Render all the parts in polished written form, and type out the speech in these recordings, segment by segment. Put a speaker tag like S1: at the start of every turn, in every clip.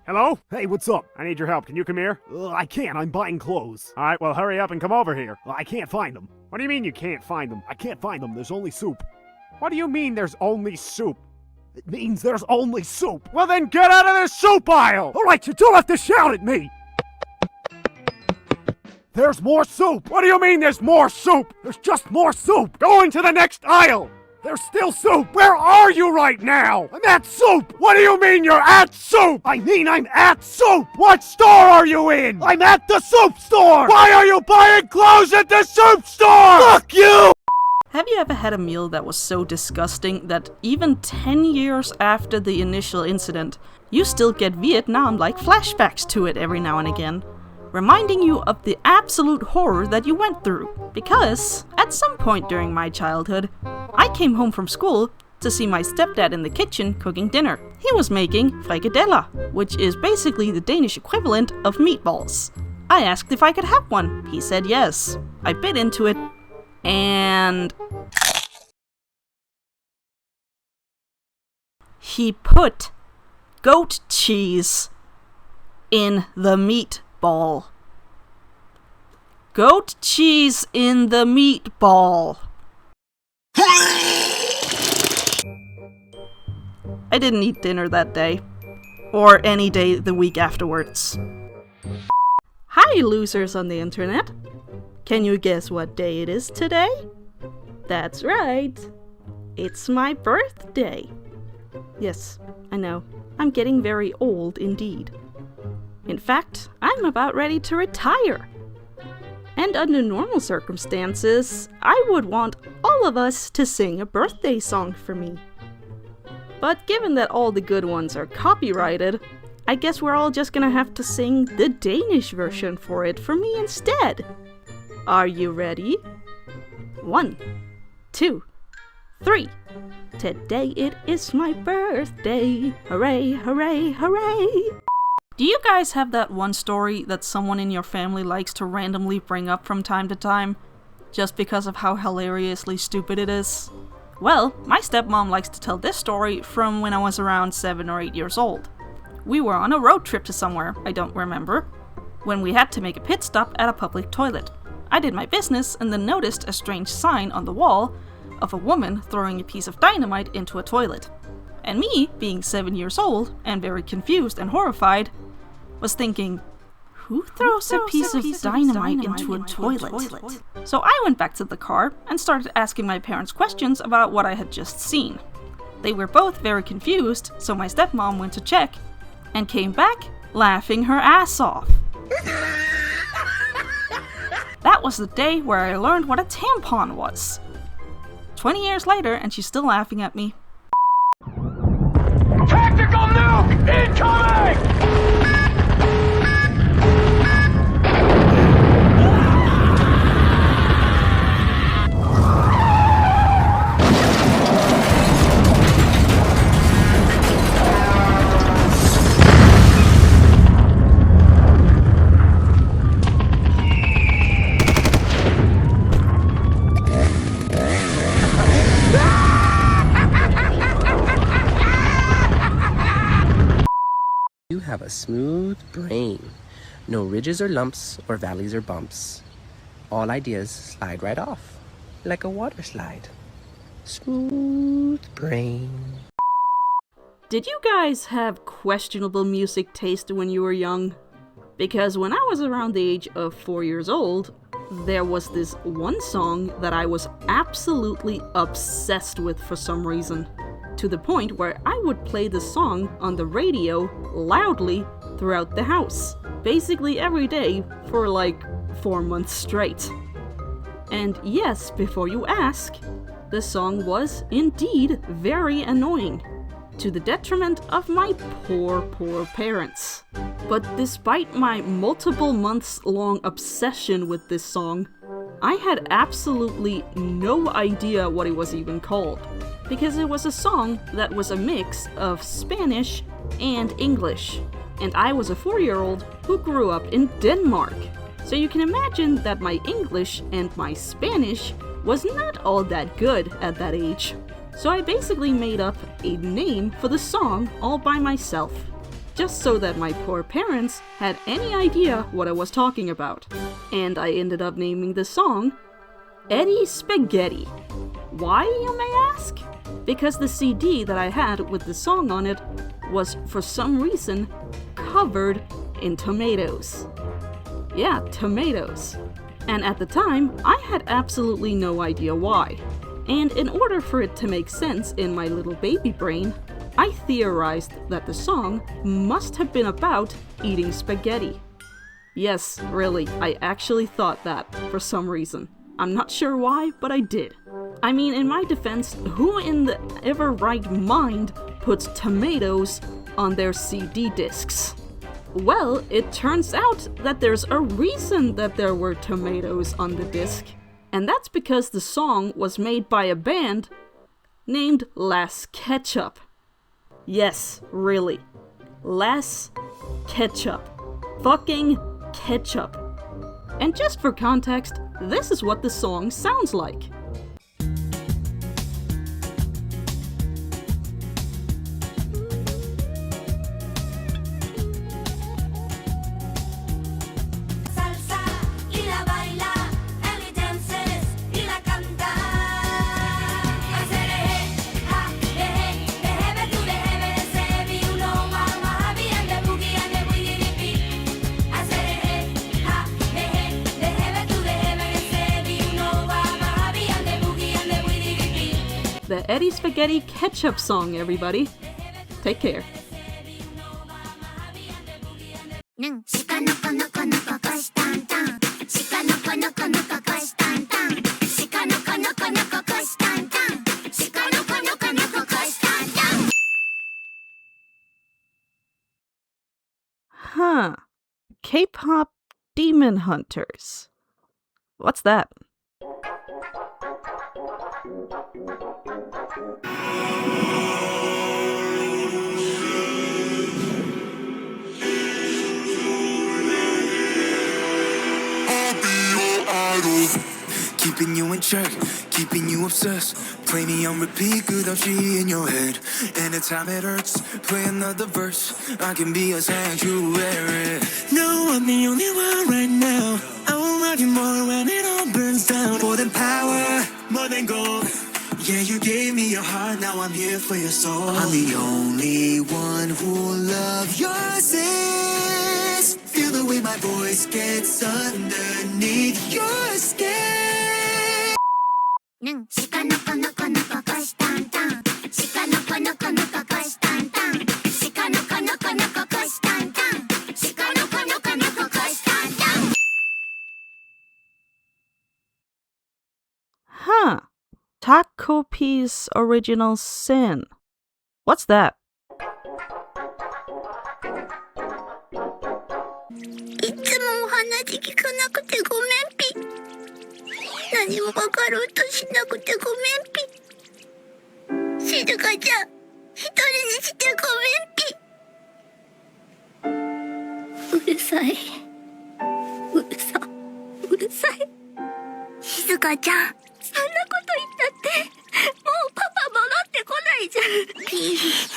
S1: Hello? Hey, what's up? I need your help. Can you come here? I can't. I'm buying clothes. Alright, well, hurry up and come over here. I can't find them. What do you mean you can't find them? I can't find them. There's only soup. What do you mean there's only soup? It means there's only soup. Well, then get out of the soup aisle! Alright, you don't have to shout at me! There's more soup! What do you mean there's more soup? There's just more soup! Go into the next aisle! There's still soup! Where are you right now? I'm at soup! What do you mean you're at soup? I mean I'm at soup! What store are you in? I'm at the soup store! Why are you buying clothes at the soup store? Fuck you!
S2: Have you ever had a meal that was so disgusting that even 10 years after the initial incident, you still get Vietnam-like flashbacks to it every now and again? Reminding you of the absolute horror that you went through. Because, at some point during my childhood, I came home from school to see my stepdad in the kitchen cooking dinner. He was making frikadeller, which is basically the Danish equivalent of meatballs. I asked if I could have one. He said yes. I bit into it, and he put goat cheese in the meatball. Goat cheese in the meatball. I didn't eat dinner that day. Or any day the week afterwards. Hi, losers on the internet. Can you guess what day it is today? That's right. It's my birthday. Yes, I know. I'm getting very old indeed. In fact, I'm about ready to retire. And under normal circumstances, I would want all of us to sing a birthday song for me. But given that all the good ones are copyrighted, I guess we're all just gonna have to sing the Danish version for it for me instead. Are you ready? 1, 2, 3. Today it is my birthday. Hooray, hooray, hooray! Do you guys have that one story that someone in your family likes to randomly bring up from time to time, just because of how hilariously stupid it is? Well, my stepmom likes to tell this story from when I was around 7 or 8 years old. We were on a road trip to somewhere, I don't remember, when we had to make a pit stop at a public toilet. I did my business and then noticed a strange sign on the wall of a woman throwing a piece of dynamite into a toilet. And me, being 7 years old and very confused and horrified, was thinking, who throws a piece of dynamite into a toilet? So I went back to the car and started asking my parents questions about what I had just seen. They were both very confused, so my stepmom went to check and came back laughing her ass off. That was the day where I learned what a tampon was. 20 years later, and she's still laughing at me.
S3: Tactical nuke incoming!
S4: You have a smooth brain. No ridges or lumps or valleys or bumps. All ideas slide right off, like a water slide. Smooth brain.
S2: Did you guys have questionable music taste when you were young? Because when I was around the age of 4 years old, there was this one song that I was absolutely obsessed with for some reason. To the point where I would play the song on the radio loudly throughout the house. Basically every day for like 4 months straight. And yes, before you ask, the song was indeed very annoying. To the detriment of my poor parents. But despite my multiple months long obsession with this song, I had absolutely no idea what it was even called. Because it was a song that was a mix of Spanish and English. And I was a 4-year-old who grew up in Denmark. So you can imagine that my English and my Spanish was not all that good at that age. So I basically made up a name for the song all by myself. just so that my poor parents had any idea what I was talking about. And I ended up naming the song Eddie Spaghetti. Why, you may ask? Because the CD that I had with the song on it was, for some reason, covered in tomatoes. Yeah, tomatoes. And at the time, I had absolutely no idea why. And in order for it to make sense in my little baby brain, I theorized that the song must have been about eating spaghetti. Yes, really, I actually thought that for some reason. I'm not sure why, but I did. I mean, in my defense, who in the ever right mind puts tomatoes on their CD discs? Well, it turns out that there's a reason that there were tomatoes on the disc. And that's because the song was made by a band named Las Ketchup. Yes, really. Las Ketchup. Fucking ketchup. And just for context, this is what the song sounds like. The Eddie Spaghetti Ketchup song, everybody. Take care. Huh. K-pop Demon Hunters. What's that?
S5: 'Keeping you in check, keeping you obsessed. Play me on repeat, good of she in your head. Anytime it hurts, play another verse. I can be a sanctuary. No, I'm the only one right now. I will love you more when it all burns down. More than power, more than gold. Yeah, you gave me your heart, now I'm here for your soul. I'm the only one who'll love your sins. Feel the way my voice gets underneath your skin.
S2: Huh. Taco Piece Original Sin. What's that?
S6: いつもお話聞かなくてごめんぴ。何も分かろうとしなくてごめんぴ。静香ちゃん、一人にしてごめんぴ。うるさい。うるさい。静香ちゃん、そんなこと言ったって、もうパパ戻ってこないじゃん。ピー。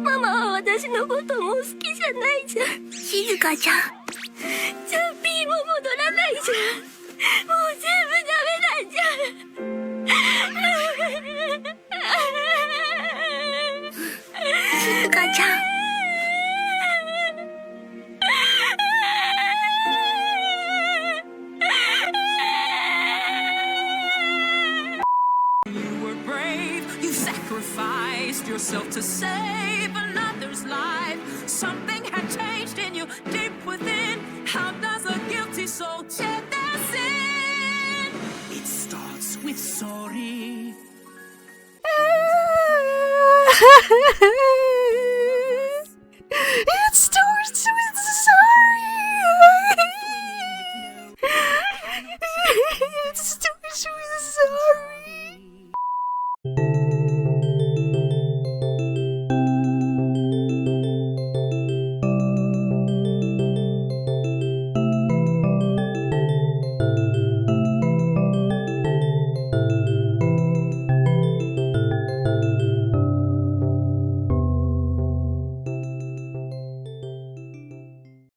S6: ママは私のこともう好きじゃないじゃん。静香ちゃん。じゃあピーも戻らないじゃん。もう全部ダメなんじゃん。静香ちゃん。
S7: You were brave, you sacrificed yourself to save